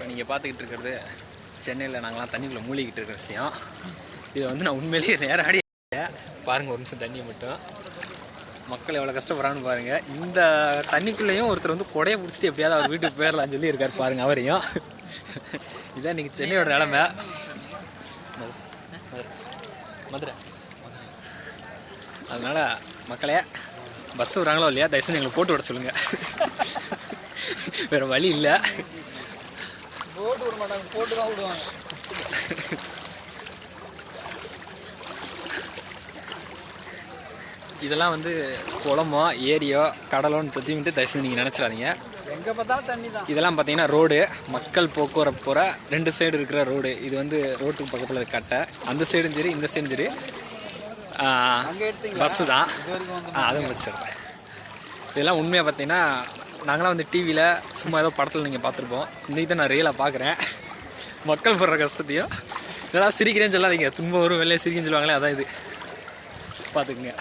இப்போ நீங்கள் பார்த்துக்கிட்டு இருக்கிறது சென்னையில் நாங்களாம் தண்ணிக்குள்ளே மூழ்கிக்கிட்டு இருக்கிற விஷயம். இதை வந்து நான் உண்மையிலேயே நேராடி பாருங்கள், ஒரு நிமிஷம் தண்ணியை மட்டும். மக்கள் எவ்வளோ கஷ்டப்படுறான்னு பாருங்கள். இந்த தண்ணிக்குள்ளேயும் ஒருத்தர் வந்து கொடையை பிடிச்சிட்டு எப்படியாவது அவர் வீட்டுக்கு போயிடலான்னு சொல்லி இருக்கார் பாருங்கள் அவரையும். இதான் இன்றைக்கி சென்னையோட நிலமை. மதுரை. அதனால் மக்களே, பஸ் வராங்களோ இல்லையா, தயவுசெய்து எங்களுக்கு போட்டு விட சொல்லுங்கள். வேறு வழி இல்லை. போட்டு விட மாட்டாங்க, போட்டு தான் விடுவாங்க. இதெல்லாம் வந்து குளமோ ஏரியோ கடலோன்னு சுற்றிட்டு தயவுசெய்து நீங்கள் நினச்சிடாதீங்க. எங்கே பார்த்தாலும் தண்ணி தான். இதெல்லாம் பார்த்தீங்கன்னா ரோடு, மக்கள் போக்குவரத்து போகிற 2 சைடு இருக்கிற ரோடு. இது வந்து ரோட்டுக்கு பக்கத்தில் இருக்க கட்டை. அந்த சைடும் சரி இந்த சைடும் சரி பஸ்ஸு தான். அதை முடிச்சிடுறேன். இதெல்லாம் உண்மையாக பார்த்தீங்கன்னா நாங்களாம் வந்து டிவியில் சும்மா ஏதோ படத்தில் நீங்கள் பார்த்துருப்போம். இன்றைக்கி தான் நான் ரியலாக பார்க்குறேன் மக்கள் போடுற கஷ்டத்தையும். இதெல்லாம் சிரிக்கிறேன்னு சொல்லாதீங்க, துன்பம் வரும் வெளியே சிரிக்கிறேன்னு சொல்லுவாங்களே, அதான் இது. பார்த்துக்குங்க.